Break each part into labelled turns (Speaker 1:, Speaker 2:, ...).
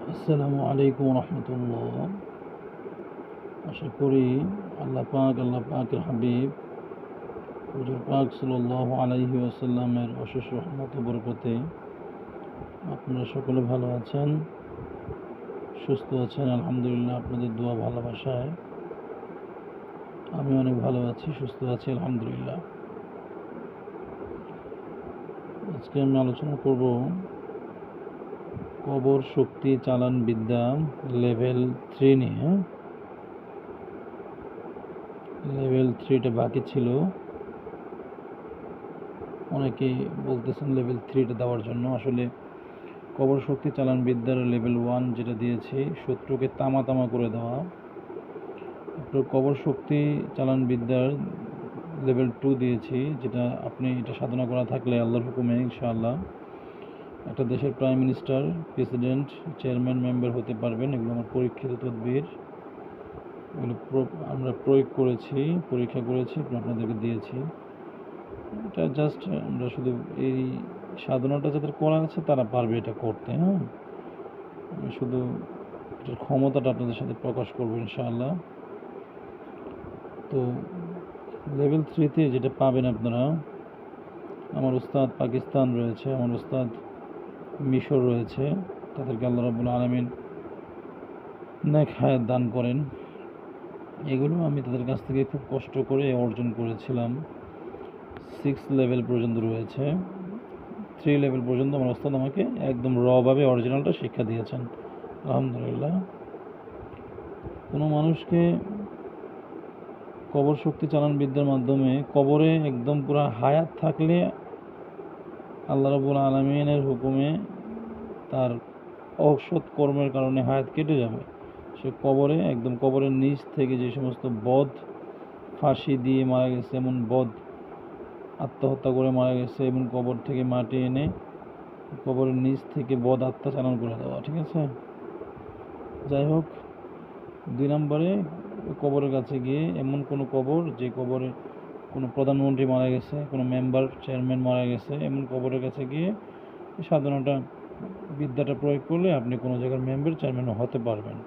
Speaker 1: আসসালামু আলাইকুম রহমতুল্লাহ। আশা করি আল্লাহ পাকের হাবিব হুজুর পাক সাল্লাল্লাহু আলাইহি ওয়াসাল্লামের অশেষ রহমত ও বরকতে আপনারা সকলে ভালো আছেন, সুস্থ আছেন। আলহামদুলিল্লাহ, আপনাদের দোয়া ভালোবাসায় আমি অনেক ভালো আছি, সুস্থ আছি আলহামদুলিল্লাহ। আজকে আমি আলোচনা করব কবর শক্তি চালান বিদ্যা লেভেল 3 নিয়ে। লেভেল 3টা বাকি ছিল, অনেকেই বলতেছেন লেভেল 3টা দেওয়ার জন্য। আসলে কবর শক্তি চালান বিদ্যার লেভেল 1 যেটা দিয়েছি, শত্রুকে তামা তামা করে দেওয়া। তারপর কবর শক্তি চালান বিদ্যার লেভেল 2 দিয়েছি, যেটা আপনি এটা সাধনা করা থাকলে আল্লাহর হুকুমে ইনশাআল্লাহ একটা দেশের prime minister, president, chairman, member হতে পারবেন। এগুলো আমার পরীক্ষিত তদবির, এগুলো আমরা প্রয়োগ করেছি, পরীক্ষা করেছি, আপনাদেরকে দিয়েছি। এটা জাস্ট আমরা শুধু এই সাধনাটা যাদের করা আছে তারা পারবে এটা করতে। হ্যাঁ, আমি শুধু এটার ক্ষমতাটা আপনাদের সাথে প্রকাশ করবো ইনশাআল্লাহ। তো লেভেল 3তে যেটা পাবেন আপনারা, আমার উস্তাদ পাকিস্তান রয়েছে, আমার উস্তাদ মিশর রয়েছে, তাদেরকে আল্লাহ রাব্বুল আলামিন নেক হায়াত দান করেন। এগুলো আমি তাদের কাছ থেকে খুব কষ্ট করে অর্জন করেছিলাম। 6 লেভেল পর্যন্ত রয়েছে, 3 লেভেল পর্যন্ত আমার ওস্তাদ আমাকে একদম রভাবে অরিজিনালটা শিক্ষা দিয়েছেন আলহামদুলিল্লাহ। কোনো মানুষকে কবর শক্তি চালান বিদ্যার মাধ্যমে কবরে একদম পুরা হায়াত থাকলে আল্লাহ রাব্বুল আলামিনের হুকুমে তার অসৎ কর্মের কারণে হায়াত কেটে যাবে। সে কবরে একদম কবরের নিচ থেকে যে সমস্ত বদ, ফাঁসি দিয়ে মারা গেছে এমন বদ, আত্মহত্যা করে মারা গেছে এমন কবর থেকে মাটি এনে কবরের নিচ থেকে বদ আত্মা চালান করে দেওয়া। ঠিক আছে, যাই হোক, 2 নম্বরে কবরের কাছে গিয়ে এমন কোনো কবর, যে কবরে কোনো প্রধানমন্ত্রী মারা গেছে, কোনো মেম্বার, চেয়ারম্যান মারা গেছে, এমন কবরের কাছে গিয়ে সাধনাটা, বিদ্যাটা প্রয়োগ করলে আপনি কোনো জায়গার মেম্বার, চেয়ারম্যান হতে পারবেন।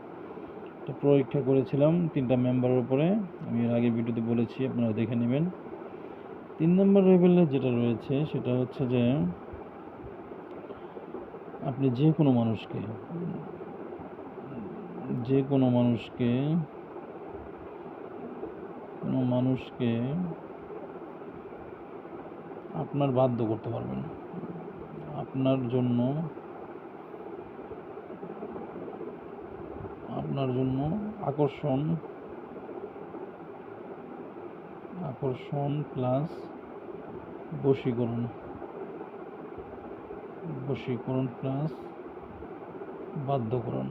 Speaker 1: তো পরীক্ষা করেছিলাম 3টা মেম্বারের উপরে, আমি এর আগে ভিডিওতে বলেছি, আপনারা দেখে নেবেন। 3 নম্বর লেভেলে যেটা রয়েছে সেটা হচ্ছে যে আপনি যে কোনো মানুষকে আপনার বাধ্য করতে পারবেন, আপনার জন্য আকর্ষণ প্লাস বশীকরণ প্লাস বাধ্যকরণ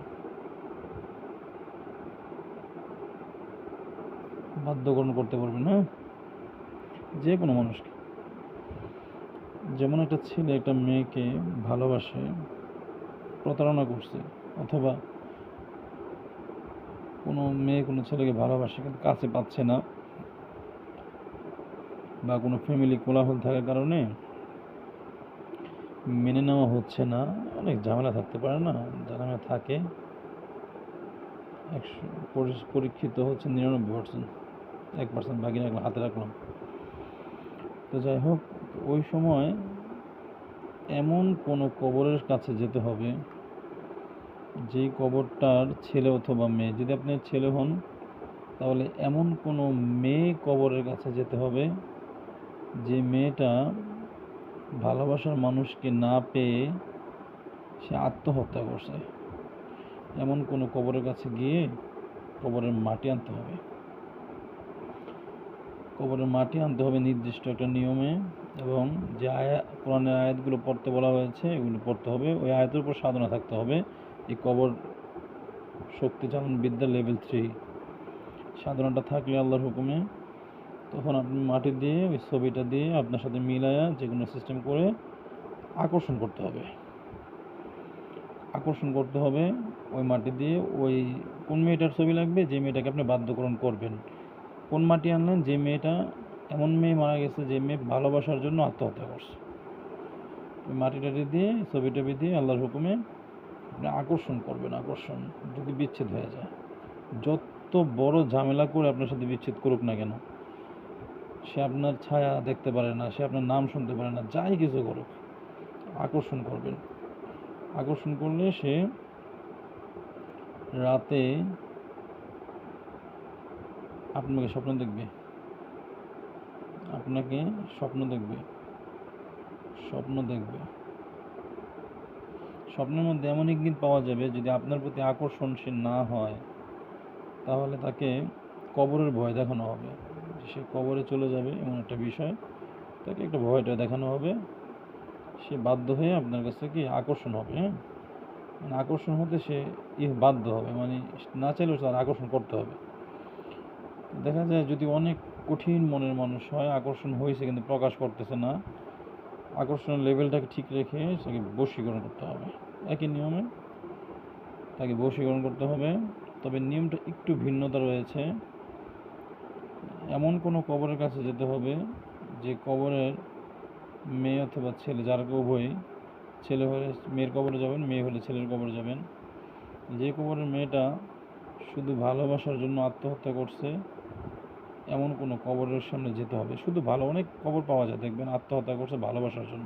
Speaker 1: করতে পারবেন। হ্যাঁ, যে কোনো মানুষকে। যেমন একটা ছেলে একটা মেয়েকে ভালোবাসে, প্রতারণা করছে, অথবা কোনো মেয়ে কোনো ছেলেকে ভালোবাসে কিন্তু কাছে পাচ্ছে না, বা কোনো ফ্যামিলি কোলাহল থাকার কারণে মেনে নেওয়া হচ্ছে না, অনেক ঝামেলা থাকতে পারে না, ঝামেলা থাকে। পরীক্ষিত হচ্ছে 99%, 1% বাকি রাখলাম, হাতে রাখলাম। তো যাই হোক, ওই সময় এমন কোনো কবরের কাছে যেতে হবে, যেই কবরটার ছেলে অথবা মেয়ে, যদি আপনি ছেলে হন তাহলে এমন কোনো মেয়ে কবরের কাছে যেতে হবে যে মেয়েটা ভালোবাসার মানুষকে না পেয়ে সে আত্মহত্যা করছে। এমন কোনো কবরের কাছে গিয়ে কবরের মাটি আনতে হবে। কবরের মাটি আনতে হবে নির্দিষ্ট একটা নিয়মে, এবং যে কোরআনের আয়াতগুলো পড়তে বলা হয়েছে এগুলো পড়তে হবে, ওই আয়াতের উপর সাধনা থাকতে হবে। এই কবর শক্তি চালান বিদ্যা লেভেল 3 সাধনাটা থাকলে আল্লাহর হুকুমে, তখন আপনি মাটি দিয়ে ওই ছবিটা দিয়ে আপনার সাথে মিলায়া যে কোনো সিস্টেম করে আকর্ষণ করতে হবে ওই মাটি দিয়ে। ওই কোন মেয়েটার ছবি লাগবে, যে মেয়েটাকে আপনি বাধ্যকরণ করবেন। কোন মাটি আনলেন, যে মেয়েটা, এমন মেয়ে মারা গেছে যে মেয়ে ভালোবাসার জন্য আত্মহত্যা করছে। ওই মাটি টাটি দিয়ে ছবি টবি দিয়ে আল্লাহর হুকুমে আপনি আকর্ষণ করবেন, আকর্ষণ, যদি বিচ্ছেদ হয়ে যায়, যত বড় ঝামেলা করে আপনার সাথে বিচ্ছেদ করুক না কেন, সে আপনার ছায়া দেখতে পারে না, সে আপনার নাম শুনতে পারে না, যাই কিছু করুক, আকর্ষণ করবেন। আকর্ষণ করলে সে রাতে আপনাকে স্বপ্ন দেখবে, আপনাকে স্বপ্ন দেখবে, স্বপ্ন দেখবে। স্বপ্নের মধ্যে এমন ইঙ্গিত পাওয়া যাবে, যদি আপনার প্রতি আকর্ষণশীল না হয় তাহলে তাকে কবরের ভয় দেখানো হবে, সে কবরে চলে যাবে এমন একটা বিষয়, তাকে একটা ভয়টা দেখানো হবে, সে বাধ্য হয়ে আপনার কাছে কি আকর্ষণ হবে। হ্যাঁ, মানে আকর্ষণ হতে সে বাধ্য হবে, মানে না চাইলেও তার আকর্ষণ করতে হবে। দেখা যায় যদি অনেক কঠিন মনের মানুষ হয়, আকর্ষণ হয়েছে কিন্তু প্রকাশ করতেছে না, আকর্ষণের লেভেলটাকে ঠিক রেখে তাকে বশীকরণ করতে হবে। একই নিয়মে তাকে বশীকরণ করতে হবে, তবে নিয়মটা একটু ভিন্নতা রয়েছে। এমন কোনো কবরের কাছে যেতে হবে যে কবরের মেয়ে অথবা ছেলে, যারা উভয়ই, ছেলে হলে মেয়ের কবরে যাবেন, মেয়ে হলে ছেলের কবরে যাবেন। যে কবরের মেয়েটা শুধু ভালোবাসার জন্য আত্মহত্যা করছে এমন কোনো কবরের সামনে যেতে হবে। শুধু ভালো, অনেক কবর পাওয়া যায় দেখবেন আত্মহত্যা করছে ভালোবাসার জন্য,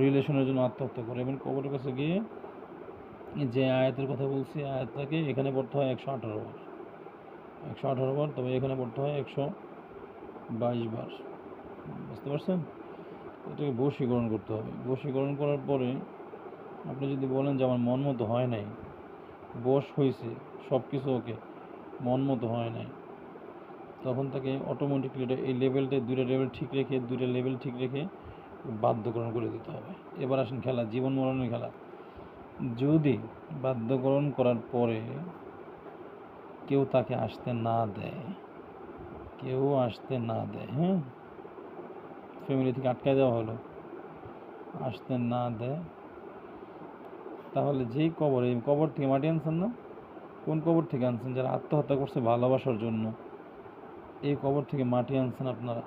Speaker 1: রিলেশনের জন্য আত্মহত্যা করে, এবং কবরের কাছে গিয়ে যে আয়াতের কথা বলছি, আয়াতটাকে এখানে পড়তে হয় 118 বার, 118 বার, তবে এখানে পড়তে হয় 122 বার। বুঝতে পারছেন? এটাকে বশীকরণ করতে হবে। বশীকরণ করার পরে আপনি যদি বলেন যে আমার মন মতো হয় নাই, বশ হয়েছে সব কিছু ওকে, মন মতো হয় নাই, তখন তাকে অটোমেটিকলি এটা এই লেভেলটা, দুইটা লেভেল ঠিক রেখে বাধ্যকরণ করে দিতে হবে। এবার আসেন খেলা, জীবন মরণের খেলা। যদি বাধ্যকরণ করার পরে কেউ তাকে আসতে না দেয়, হ্যাঁ, ফ্যামিলি থেকে আটকায় দেওয়া হলো, আসতে না দেয়, তাহলে যেই কবর, এই কবর থেকে মাটি আনছেন না, কোন কবর থেকে আনছেন? যারা আত্মহত্যা করছে ভালোবাসার জন্য, এই কবর থেকে মাটি আনছেন আপনারা।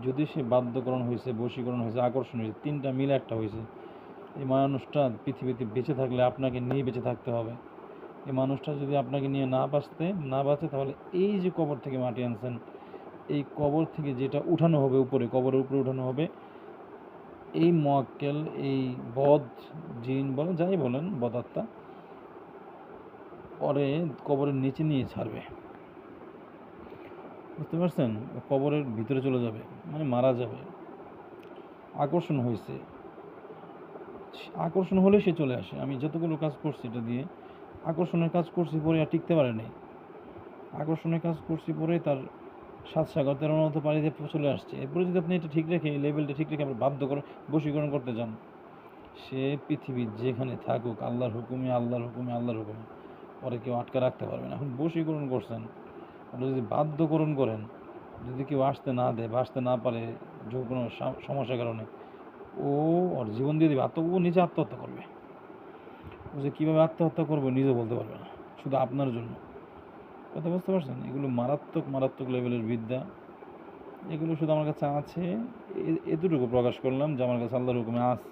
Speaker 1: যদি সে বাধ্যকরণ হয়েছে, বশীকরণ হয়েছে, আকর্ষণ হয়েছে, তিনটা মিলে একটা হয়েছে, এই মানুষটা পৃথিবীতে বেঁচে থাকলে আপনাকে নিয়ে বেঁচে থাকতে হবে। এই মানুষটা যদি আপনাকে নিয়ে না বাঁচে তাহলে এই যে কবর থেকে মাটি আনছেন, এই কবর থেকে যেটা উঠানো হবে উপরে, কবরের উপরে উঠানো হবে, এই মোয়াক্কেল, এই বদ জিন বলেন, যাই বলেন, বদাত্মা, পরে কবরের নিচে নিয়ে ছাড়বে। বুঝতে পারছেন? কবরের ভিতরে চলে যাবে, মানে মারা যাবে। আকর্ষণ হয়েছে, আকর্ষণ হলে সে চলে আসে। আমি যতগুলো কাজ করছি এটা দিয়ে, আকর্ষণের কাজ করছি পরে আর টিকতে পারে নাই, আকর্ষণের কাজ করছি পরে তার 7 সাগর 13 নদ পাড়ি দিয়ে চলে আসছে। এরপরে যদি আপনি এটা ঠিক রেখে, এই লেভেলটা ঠিক রেখে আপনি বাধ্য করে বশীকরণ করতে যান, সে পৃথিবীর যেখানে থাকুক আল্লাহর হুকুমে, পরে কেউ আটকে রাখতে পারবে না। এখন বশীকরণ করছেন, আপনি যদি বাধ্যকরণ করেন, যদি কেউ আসতে না দেয় বা আসতে না পারে যে কোনো সমস্যার কারণে, ও ওর জীবন দিয়ে দেবে, ও নিজে আত্মহত্যা করবে। ও যে কীভাবে আত্মহত্যা করবে নিজে বলতে পারবে না, শুধু আপনার জন্য। কথা বুঝতে পারছেন? এগুলো মারাত্মক লেভেলের বিদ্যা। এগুলো শুধু আমার কাছে আছে, এতটুকু প্রকাশ করলাম যে আমার কাছে আল্লাহর হুকুমে আছে,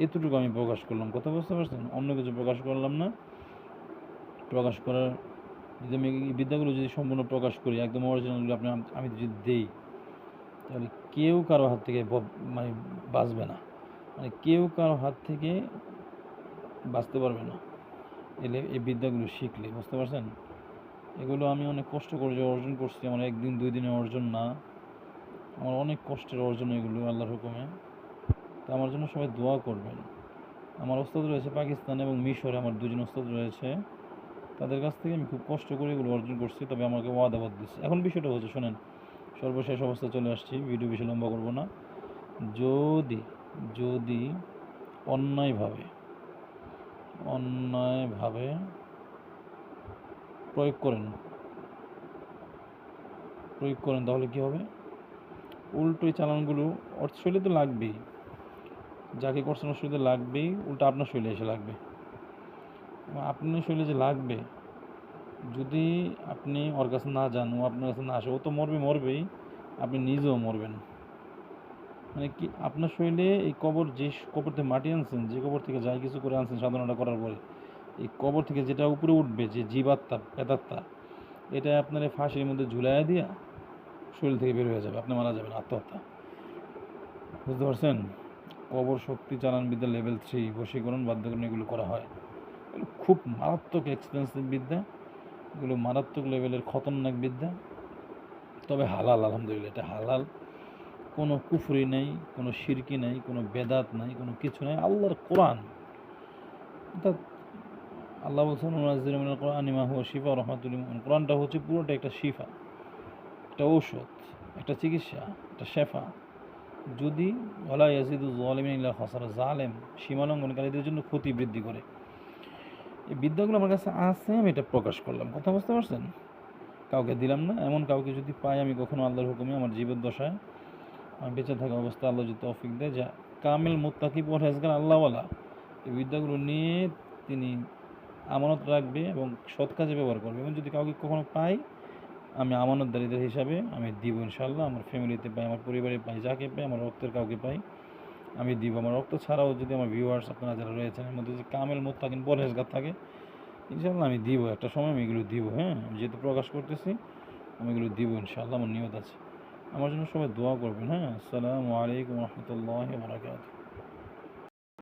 Speaker 1: এতটুকু আমি প্রকাশ করলাম। কথা বুঝতে পারছেন? অন্য কিছু প্রকাশ করলাম না। প্রকাশ করার, যদি আমি এই বিদ্যাগুলো যদি সম্পূর্ণ প্রকাশ করি, একদম অরিজিনালগুলো আমি যদি দেই, তাহলে কেউ কারো হাত থেকে মানে বাঁচবে না, মানে কেউ কারো হাত থেকে বাঁচতে পারবে না এলে এই বিদ্যাগুলো শিখলে। বুঝতে পারছেন? এগুলো আমি অনেক কষ্ট করে অর্জন করছি, আমার 1 দিন 2 দিনের অর্জন না, আমার অনেক কষ্টের অর্জন এগুলো আল্লাহর হুকুমে। তো আমার জন্য সবাই দোয়া করবেন। আমার ওস্তাদ রয়েছে পাকিস্তান এবং মিশরে, আমার 2 জন ওস্তাদ রয়েছে, তাদের কাছ থেকে আমি খুব কষ্ট করে এগুলো অর্জন করছি, তবে আমাকে ওয়াদাবাদ দিচ্ছে। এখন বিষয়টা হচ্ছে, শোনেন, সর্বশেষ অবস্থা চলে আসছি, ভিডিও বেশি লম্বা করবো না। যদি যদি অন্যায়ভাবে প্রয়োগ করেন তাহলে কি হবে? উল্টো এই চালানগুলো ওর শরীরে তো লাগবেই, যাকে করছেন ওর শরীরে লাগবেই, উল্টো আপনার শরীরে এসে লাগবে। আপনার শরীরে যে লাগবে, যদি আপনি ওর কাছে না যান, ও আপনার কাছে না আসে, ও তো মরবেই, আপনি নিজেও মরবেন। মানে কি আপনার শরীরে এই কবর যে কবর থেকে মাটি আনছেন, যে কবর থেকে যাই কিছু করে আনছেন সাধনাটা করার পরে, এই কবর থেকে যেটা উপরে উঠবে, যে জীবাত্মা প্রেতাত্মা, এটা আপনার এই ফাঁসির মধ্যে ঝুলাইয়া দিয়া শরীর থেকে বের হয়ে যাবে, আপনি মারা যাবেন, আত্মহত্যা। বুঝতে পারছেন? কবর শক্তি চালান বিদ্যা লেভেল 3 বশীকরণ বাধ্যকরণ এগুলো করা হয়। এগুলো খুব মারাত্মক এক্সপেন্সিভ বিদ্যা, এগুলো মারাত্মক লেভেলের খতরনাক বিদ্যা, তবে হালাল। আলহামদুলিল্লাহ এটা হালাল, কোনো কুফরি নেই, কোনো শিরকি নেই, কোনো বেদাত নাই, কোনো কিছু নেই। আল্লাহর কোরআন, অর্থাৎ আল্লাহ বলছেন মুনাজ্জিলুম মিনাল কোরআনি মা হুয়া শিফা ওয়া রাহমাতুল লিল মুমিনিন। কোরআনটা হচ্ছে পুরোটা একটা শিফা, একটা ঔষধ, একটা চিকিৎসা, একটা শেফা। যদি ওয়ালা ইয়াজিদু যালিমিন ইল্লা খাসারা, জালেম সীমালঙ্ঘনকারীদের জন্য ক্ষতি বৃদ্ধি করে। এই বিদ্যাগুলো আমার কাছে আছে, আমি এটা প্রকাশ করলাম। কথা বুঝতে পারছেন? কাউকে দিলাম না। এমন কাউকে যদি পাই আমি কখনো আল্লাহর হুকুমে আমার জীবদ্দশায় আমি বেঁচে থাকা অবস্থায় আল্লাহ যদি তৌফিক দেয়, যা কামিল মুত্তাকি পরহেজগার আল্লাহওয়ালা এই বিদ্যাগুলো নিয়ে তিনি আমানত রাখবে এবং সৎ কাজে ব্যবহার করবে। এবং যদি কাউকে কখনো পাই, আমি আমানতদারিদের হিসাবে আমি দিব ইনশাআল্লাহ। আমার ফ্যামিলিতে পাই, আমার পরিবারে পাই, যাকে পাই, আমার রক্তের কাউকে পাই, আমি দিব। আমার রক্ত ছাড়াও যদি আমার ভিউয়ার্স আপনারা যারা রয়েছেন এর মধ্যে যদি কামেল মুত্তাকিন পরহেজগার থাকে, ইনশাআল্লাহ আমি দিব। একটা সময় আমি এগুলো দিব। হ্যাঁ, আমি যেহেতু প্রকাশ করতেছি, আমি এগুলো দিব ইনশাআল্লাহ, আমার নিয়ত আছে। আমার জন্য সবাই দোয়া করবেন। হ্যাঁ, আসসালামু আলাইকুম রহমতুল্লাহ বারাকাতুহু।